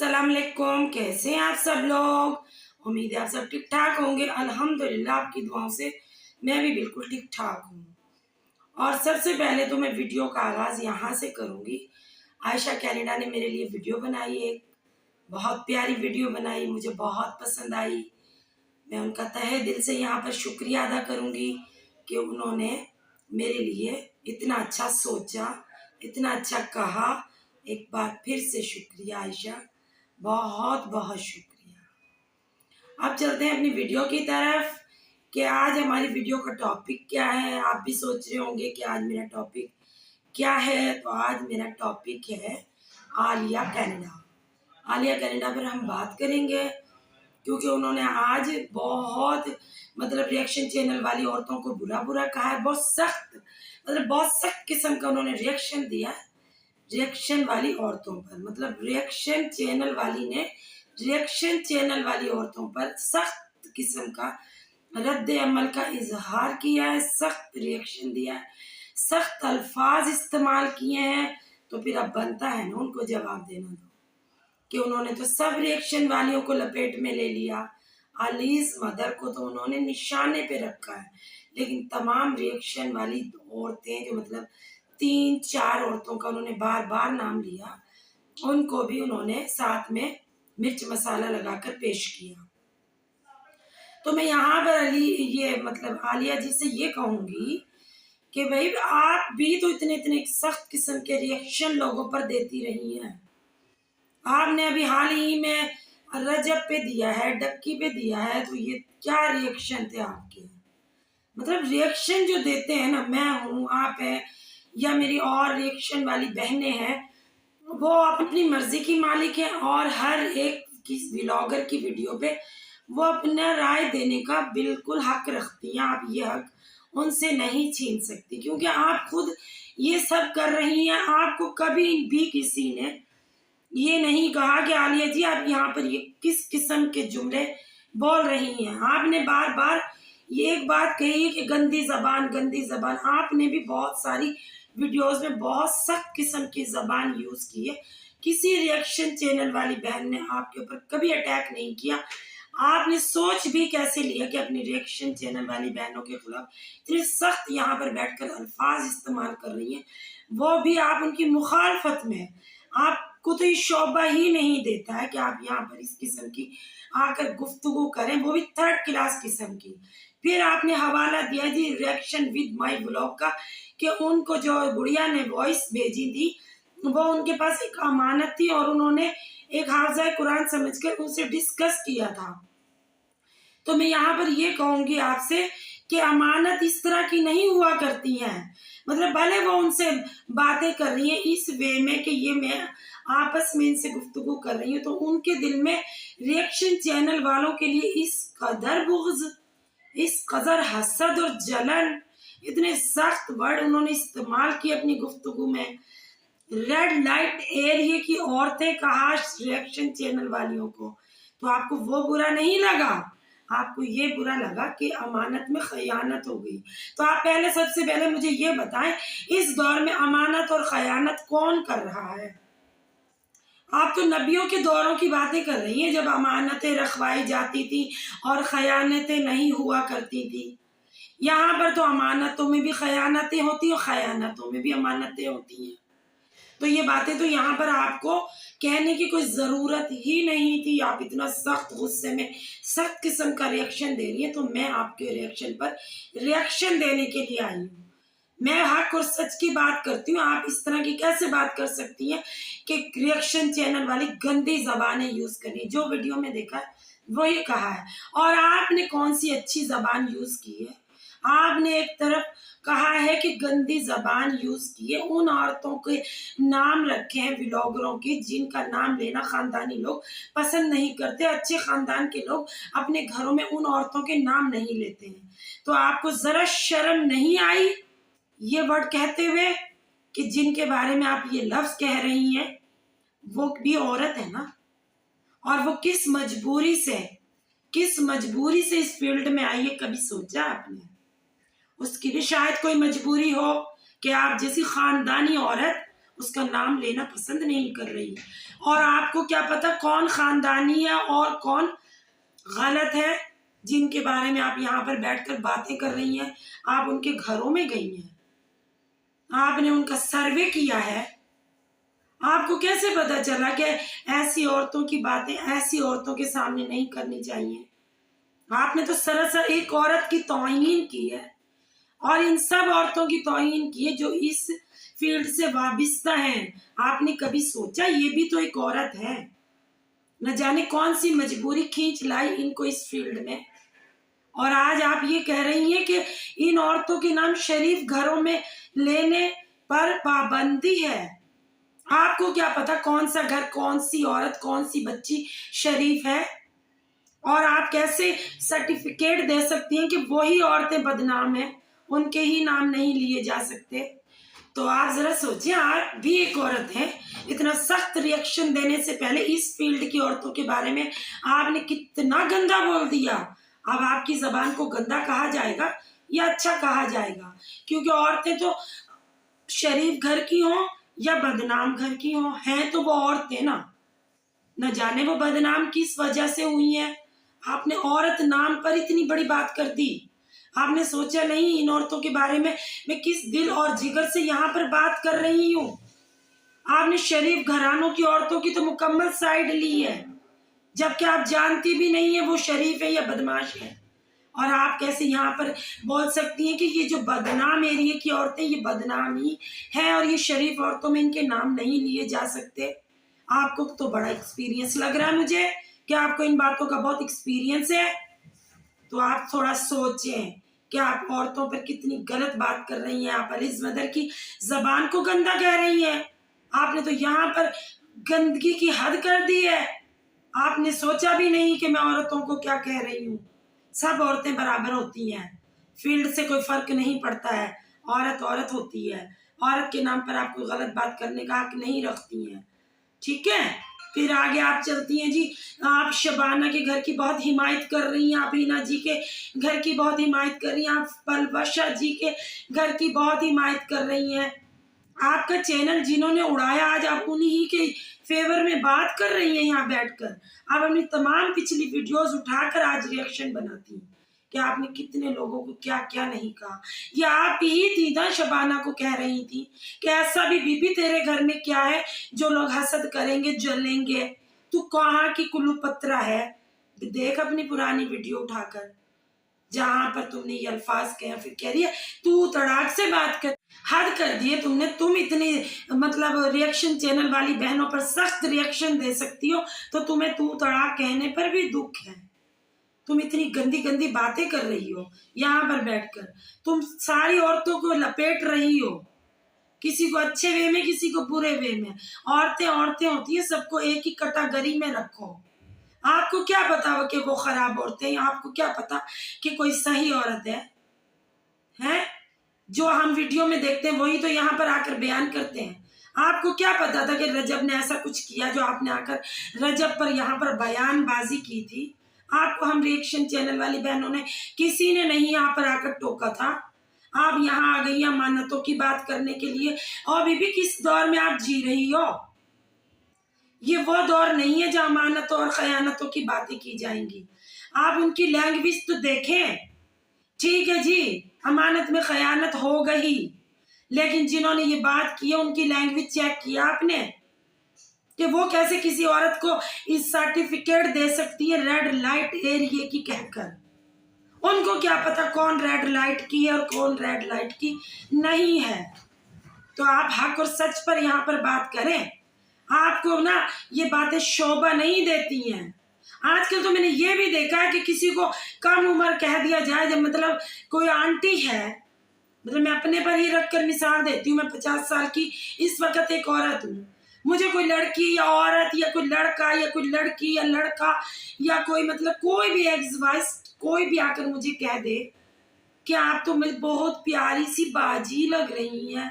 अस्सलाम वालेकुम। कैसे हैं आप सब लोग? उम्मीद है आप सब ठीक ठाक होंगे। अल्हम्दुलिल्लाह आपकी दुआओं से मैं भी बिल्कुल ठीक ठाक हूँ। और सबसे पहले तो मैं वीडियो का आगाज़ यहाँ से करूँगी। आयशा कनाडा ने मेरे लिए वीडियो बनाई, एक बहुत प्यारी वीडियो बनाई, मुझे बहुत पसंद आई। मैं उनका तहे दिल से यहाँ पर शुक्रिया अदा करूँगी कि उन्होंने मेरे लिए इतना अच्छा सोचा, इतना अच्छा कहा। एक बार फिर से शुक्रिया आयशा, बहुत बहुत शुक्रिया। अब चलते हैं अपनी वीडियो की तरफ कि आज हमारी वीडियो का टॉपिक क्या है। आप भी सोच रहे होंगे कि आज मेरा टॉपिक क्या है। तो आज मेरा टॉपिक है आलिया कनाडा। आलिया कनाडा पर हम बात करेंगे क्योंकि उन्होंने आज बहुत रिएक्शन चैनल वाली औरतों को बुरा बुरा कहा है। बहुत सख्त किस्म का उन्होंने रिएक्शन दिया है रिएक्शन वाली औरतों पर। रिएक्शन चैनल वाली औरतों पर सख्त किस्म का रद्द अमल का इजहार किया है, सख्त रिएक्शन दिया है, सख्त अल्फाज इस्तेमाल किए हैं। तो फिर अब बनता है ना उनको जवाब देना दो कि उन्होंने तो सब रिएक्शन वालियों को लपेट में ले लिया। अलीज मदर को तो उन्होंने निशाने पे रखा है, लेकिन तमाम रिएक्शन वाली औरतें जो 3-4 औरतों का उन्होंने बार बार नाम लिया, उनको भी उन्होंने साथ में मिर्च मसाला लगाकर पेश किया। तो मैं यहाँ पर आलिया जी से ये कहूंगी कि भाई आप भी तो इतने इतने सख्त किस्म के रिएक्शन लोगों पर देती रही हैं। आपने अभी हाल ही में रजब पे दिया है, डक्की पे दिया है, तो ये क्या रिएक्शन थे आपके? रिएक्शन जो देते हैं ना, मैं हूँ, आप है या मेरी और रिएक्शन वाली बहनें हैं, वो अपनी मर्जी की मालिक है और हर एक व्लॉगर की वीडियो पे वो अपना राय देने का बिल्कुल हक रखती हैं। आप ये हक उनसे नहीं छीन सकती क्योंकि आप खुद ये सब कर रही हैं। आपको कभी भी किसी ने ये नहीं कहा कि आलिया जी आप यहाँ पर ये किस किस्म के जुमले बोल रही हैं। आपने बार बार ये एक बात कही कि गंदी जबान। आपने भी बहुत सारी वीडियोस में बहुत सख्त किस्म की जबान यूज की है। किसी रिएक्शन चैनल वाली बहन ने आपके ऊपर कभी अटैक नहीं किया। आपने सोच भी कैसे लिया कि अपनी रिएक्शन चैनल वाली बहनों के खिलाफ इतने सख्त यहाँ पर बैठकर अल्फाज इस्तेमाल कर रही हैं, वो भी आप उनकी मुखालफत में। आपको तो ये शोभा ही नहीं देता है कि आप यहाँ पर इस किस्म की आकर गुफ्तगू करें, वो भी 3rd क्लास किस्म की। फिर आपने हवाला दिया जी रिएक्शन विद माय ब्लॉग का कि उनको जो गुड़िया ने वॉइस भेजी थी वो उनके पास एक अमानत थी और उन्होंने एक हाफ़िज़ा कुरान समझकर उनसे डिस्कस किया था। तो मैं यहाँ पर ये कहूंगी आपसे कि अमानत इस तरह की नहीं हुआ करती हैं। भले वो उनसे बातें कर रही हैं इस वे में कि ये मैं आपस में इनसे गुफ्तगू कर रही हूँ, तो उनके दिल में रिएक्शन चैनल वालों के लिए इस कदर बुग़्ज़, इस कदर हसद और जलन, इतने सख्त वर्ड उन्होंने इस्तेमाल किए अपनी गुफ्तगू में। रेड लाइट एरिया की औरतें कहा रिएक्शन चैनल वालियों को, तो आपको वो बुरा नहीं लगा, आपको ये बुरा लगा कि अमानत में खयानत हो गई। तो आप सबसे पहले मुझे ये बताएं, इस दौर में अमानत और खयानत कौन कर रहा है? आप तो नबियों के दौरों की बातें कर रही हैं जब अमानतें रखवाई जाती थी और खयानतें नहीं हुआ करती थी। यहाँ पर तो अमानतों में भी खयानतें होती और खयानतों में भी अमानतें होती हैं। तो ये बातें तो यहाँ पर आपको कहने की कोई ज़रूरत ही नहीं थी। आप इतना सख्त गुस्से में सख्त किस्म का रिएक्शन दे रही है, तो मैं आपके रिएक्शन पर रिएक्शन देने के लिए आई हूँ। मैं हक और सच की बात करती हूँ। आप इस तरह की कैसे बात कर सकती हैं कि रिएक्शन चैनल वाली गंदी जबानें यूज करनी? जो वीडियो में देखा है वो ये कहा है। और आपने कौन सी अच्छी जबान यूज की है? आपने एक तरफ कहा है कि गंदी जबान यूज की है, उन औरतों के नाम रखे हैं व्लॉगरों के जिनका नाम लेना खानदानी लोग पसंद नहीं करते। अच्छे खानदान के लोग अपने घरों में उन औरतों के नाम नहीं लेते हैं। तो आपको जरा शर्म नहीं आई ये वर्ड कहते हुए कि जिनके बारे में आप ये लफ्ज कह रही हैं वो भी औरत है ना? और वो किस मजबूरी से इस फील्ड में आई है, कभी सोचा आपने? उसकी भी शायद कोई मजबूरी हो कि आप जैसी खानदानी औरत उसका नाम लेना पसंद नहीं कर रही। और आपको क्या पता कौन खानदानी है और कौन गलत है, जिनके बारे में आप यहाँ पर बैठकर बातें कर रही हैं। आप उनके घरों में गई हैं, आपने उनका सर्वे किया है। आपको कैसे पता चला कि ऐसी औरतों की बातें ऐसी औरतों के सामने नहीं करनी चाहिए? आपने तो सरासर एक औरत की तौहीन की है, और इन सब औरतों की तौहीन की है जो इस फील्ड से वाबिस्ता हैं। आपने कभी सोचा ये भी तो एक औरत है? न जाने कौन सी मजबूरी खींच लाई इनको इस फील्ड में, और आज आप ये कह रही हैं कि इन औरतों के नाम शरीफ घरों में लेने पर पाबंदी है। आपको क्या पता कौन सा घर, कौन सी औरत, कौन सी बच्ची शरीफ है? और आप कैसे सर्टिफिकेट दे सकती हैं कि वही औरतें बदनाम हैं, उनके ही नाम नहीं लिए जा सकते? तो आप जरा सोचिए, आप भी एक औरत हैं। इतना सख्त रिएक्शन देने से पहले इस फील्ड की औरतों के बारे में आपने कितना गंदा बोल दिया। अब आपकी जबान को गंदा कहा जाएगा या अच्छा कहा जाएगा? क्योंकि औरतें तो शरीफ घर की हों या बदनाम घर की हों, हैं तो वो औरतें ना। न जाने वो बदनाम किस वजह से हुई हैं। आपने औरत नाम पर इतनी बड़ी बात कर दी। आपने सोचा नहीं इन औरतों के बारे में मैं किस दिल और जिगर से यहाँ पर बात कर रही हूँ। आपने शरीफ घरानों की औरतों की तो मुकम्मल साइड ली है, जबकि आप जानती भी नहीं है वो शरीफ है या बदमाश है। और आप कैसे यहाँ पर बोल सकती हैं कि ये जो बदनाम एरिया की औरतें ये बदनाम ही है और ये शरीफ औरतों में इनके नाम नहीं लिए जा सकते? आपको तो बड़ा एक्सपीरियंस लग रहा है मुझे कि आपको इन बातों का बहुत एक्सपीरियंस है। तो आप थोड़ा सोचें कि आप औरतों पर कितनी गलत बात कर रही हैं। आप अलीज मदर की जबान को गंदा कह रही हैं। आपने तो यहाँ पर गंदगी की हद कर दी है। आपने सोचा भी नहीं कि मैं औरतों को क्या कह रही हूँ। सब औरतें बराबर होती हैं, फील्ड से कोई फर्क नहीं पड़ता है। औरत औरत होती है। औरत के नाम पर आप कोई गलत बात करने का हक नहीं रखती हैं, ठीक है? फिर आगे आप चलती हैं जी, आप शबाना के घर की बहुत हिमायत कर रही हैं, आप हिना जी के घर की बहुत हिमायत कर रही हैं, आप पलवशा जी के घर की बहुत हिमायत कर रही हैं। आपका चैनल जिन्होंने उड़ाया आज आप उन्हीं के फेवर में बात कर रही हैं यहाँ बैठकर। आप अपनी तमाम पिछली वीडियोस उठाकर आज रिएक्शन बनाती हैं कि आपने कितने लोगों को क्या क्या नहीं कहा। ये आप ही थी ना शबाना को कह रही थी कि ऐसा भी बीबी तेरे घर में क्या है जो लोग हसद करेंगे, जलेंगे। तू कहाँ की कुल्लू पत्रा है? देख अपनी पुरानी वीडियो उठाकर जहां पर तुमने ये अल्फाज कहे, फिर कह रही है तू तड़ाक से बात कर। हद कर दिए तुमने। तुम इतनी मतलब रिएक्शन चैनल वाली बहनों पर सख्त रिएक्शन दे सकती हो तो तुम्हें तू तड़ाक कहने पर भी दुख है। तुम इतनी गंदी गंदी बातें कर रही हो यहाँ पर बैठकर। तुम सारी औरतों को लपेट रही हो, किसी को अच्छे वे में, किसी को बुरे वे में। औरतें औरतें होती है, सबको एक ही कैटेगरी में रखो। आपको क्या पता हो कि वो खराब औरतें हैं? आपको क्या पता कि कोई सही औरत है? हैं? जो हम वीडियो में देखते हैं वही तो यहाँ पर आकर बयान करते हैं। आपको क्या पता था कि रजब ने ऐसा कुछ किया जो आपने आकर रजब पर यहाँ पर बयानबाजी की थी? आपको हम रिएक्शन चैनल वाली बहनों ने किसी ने नहीं यहाँ पर आकर टोका था। आप यहाँ आ गई अमानतों की बात करने के लिए। और बीबी किस दौर में आप जी रही हो? ये वो दौर नहीं है जहाँ अमानतों और खयानतों की बातें की जाएंगी। आप उनकी लैंग्वेज तो देखें। ठीक है जी, अमानत में खयानत हो गई, लेकिन जिन्होंने ये बात की है उनकी लैंग्वेज चेक किया आपने कि वो कैसे किसी औरत को इस सर्टिफिकेट दे सकती है रेड लाइट एरिया की कहकर? उनको क्या पता कौन रेड लाइट की है और कौन रेड लाइट की नहीं है। तो आप हक और सच पर यहाँ पर बात करें। आपको ना ये बातें शोभा नहीं देती हैं। आजकल तो मैंने ये भी देखा है कि किसी को कम उम्र कह दिया जाए, जब मतलब कोई आंटी है, मतलब मैं अपने पर ही रखकर मिसाल देती हूँ, मैं 50 साल की इस वक्त एक औरत हूँ। मुझे कोई लड़की या औरत या कोई लड़का या कोई लड़की या लड़का या कोई मतलब कोई भी एक्स वाइस कोई भी आकर मुझे कह दे कि आप तो मुझे बहुत प्यारी सी बाजी लग रही हैं,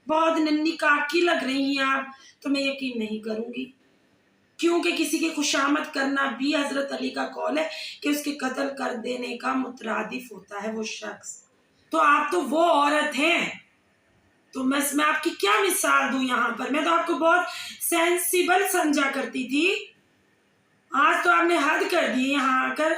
बहुत नन्ही काकी लग रही हैं आप, तो मैं यकीन नहीं करूंगी। क्योंकि किसी की खुशामद करना भी हजरत अली का कौल है कि उसके कत्ल कर देने का मुतरादिफ होता है वो शख्स। तो आप तो वो औरत हैं तो मैं आपकी क्या मिसाल दूं यहाँ पर? मैं तो आपको बहुत सेंसिबल समझा करती थी, आज तो आपने हद कर दी यहाँ आकर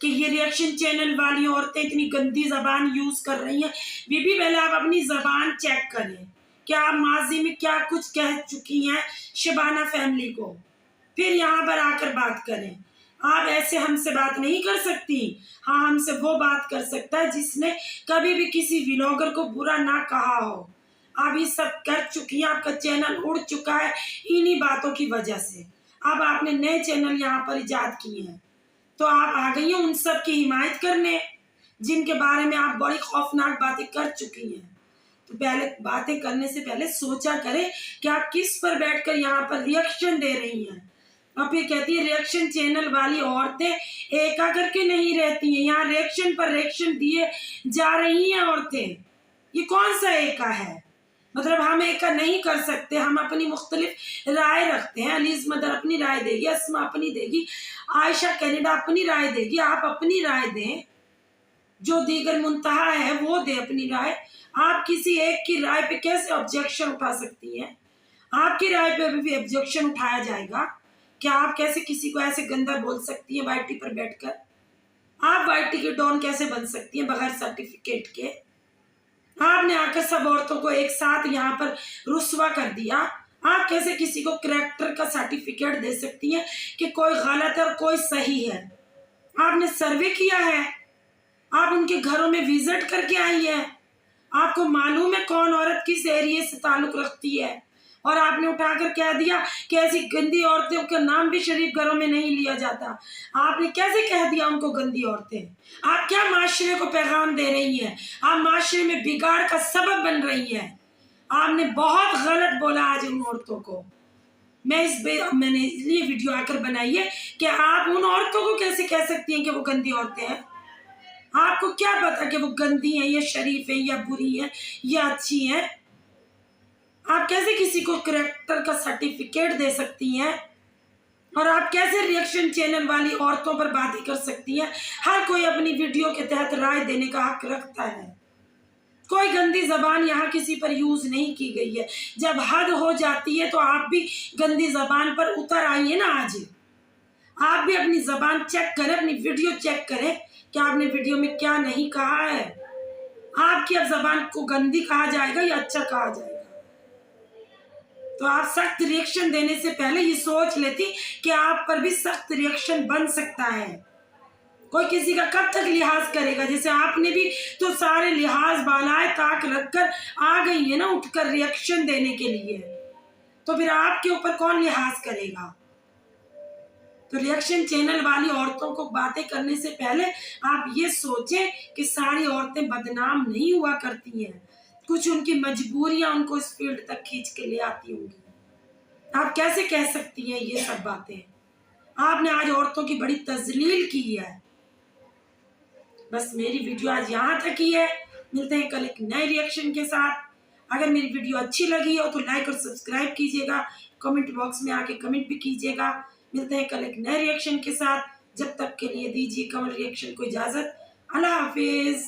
कि ये रिएक्शन चैनल वाली औरतें इतनी गंदी जबान यूज कर रही हैं। बीबी पहले आप अपनी जबान चेक करें, क्या आप माजी में क्या कुछ कह चुकी हैं शबाना फैमिली को, फिर यहाँ पर आकर बात करें। आप ऐसे हमसे बात नहीं कर सकती। हाँ, हमसे वो बात कर सकता है जिसने कभी भी किसी व्लॉगर को बुरा ना कहा हो। आप ये सब कर चुकी हैं, आपका चैनल उड़ चुका है इन्हीं बातों की वजह से। अब आपने नए चैनल यहाँ पर इजाद किए हैं, तो आप आ गई हैं उन सब की हिमायत करने जिनके बारे में आप बड़ी खौफनाक बातें कर चुकी हैं। तो पहले बातें करने से पहले सोचा करें कि आप किस पर बैठकर यहाँ पर रिएक्शन दे रही हैं। अब ये कहती है रिएक्शन चैनल वाली औरतें एका करके नहीं रहती हैं, यहाँ रिएक्शन पर रिएक्शन दिए जा रही हैं औरतें। ये कौन सा एका है? मतलब हम एका नहीं कर सकते, हम अपनी मुख्तलिफ राय रखते हैं। अलीज मदर अपनी राय देगी, अस्मा अपनी देगी, आयशा कनाडा अपनी राय देगी, आप अपनी राय दें, जो दीगर मुंतहा है वो दे अपनी राय। आप किसी एक की राय पे कैसे ऑब्जेक्शन उठा सकती हैं? आपकी राय पे भी ऑब्जेक्शन उठाया जाएगा क्या? आप कैसे किसी को ऐसे गंदा बोल सकती हैं वाईटी पर बैठकर? आप वाईटी के डॉन कैसे बन सकती हैं बगैर सर्टिफिकेट के? आपने आकर सब औरतों को एक साथ यहाँ पर रुस्वा कर दिया। आप कैसे किसी को करैक्टर का सर्टिफिकेट दे सकती हैं कि कोई गलत है और कोई सही है? आपने सर्वे किया है, आप उनके घरों में विजिट करके आई है, आपको मालूम है कौन औरत किस एरिया से ताल्लुक रखती है, और आपने उठाकर कह दिया कि ऐसी गंदी औरतों का नाम भी शरीफ घरों में नहीं लिया जाता। आपने कैसे कह दिया उनको गंदी औरतें? आप क्या माशरे को पैगाम दे रही हैं? आप माशरे में बिगाड़ का सबब बन रही हैं। आपने बहुत गलत बोला आज उन औरतों को। मैंने इसलिए वीडियो आकर बनाई है कि आप उन औरतों को कैसे कह सकती हैं कि वो गंदी औरतें हैं। आपको क्या पता कि वो गंदी हैं या शरीफ हैं या बुरी हैं या अच्छी हैं? आप कैसे किसी को करैक्टर का सर्टिफिकेट दे सकती हैं? और आप कैसे रिएक्शन चैनल वाली औरतों पर बातें कर सकती हैं? हर कोई अपनी वीडियो के तहत राय देने का हक रखता है। कोई गंदी जबान यहाँ किसी पर यूज नहीं की गई है। जब हद हो जाती है तो आप भी गंदी जबान पर उतर आइए ना। आज आप भी अपनी जबान चेक करें, अपनी वीडियो चेक करें कि आपने वीडियो में क्या नहीं कहा है। आपकी अब जबान को गंदी कहा जाएगा या अच्छा कहा जाएगा? तो आप सख्त रिएक्शन देने से पहले ये सोच लेती कि आप पर भी सख्त रिएक्शन बन सकता है। कोई किसी का कब तक लिहाज करेगा? जैसे आपने भी तो सारे लिहाज बालाए ताक रखकर आ गई है ना उठकर रिएक्शन देने के लिए, तो फिर आपके ऊपर कौन लिहाज करेगा? तो रिएक्शन चैनल वाली औरतों को बातें करने से पहले आप ये सोचें कि सारी औरतें बदनाम नहीं हुआ करती हैं, कुछ उनकी मजबूरियां उनको इस फील्ड तक खींच के ले आती होंगी। आप कैसे कह सकती हैं ये सब बातें? आपने आज औरतों की बड़ी तजलील की है। बस मेरी वीडियो आज यहाँ तक ही है। मिलते हैं कल एक नए रिएक्शन के साथ। अगर मेरी वीडियो अच्छी लगी हो तो लाइक और सब्सक्राइब कीजिएगा, कमेंट बॉक्स में आके कमेंट भी कीजिएगा। मिलते हैं कल एक नए रिएक्शन के साथ। जब तक के लिए दीजिए कमल रिएक्शन को इजाजत। अल्लाह हाफिज।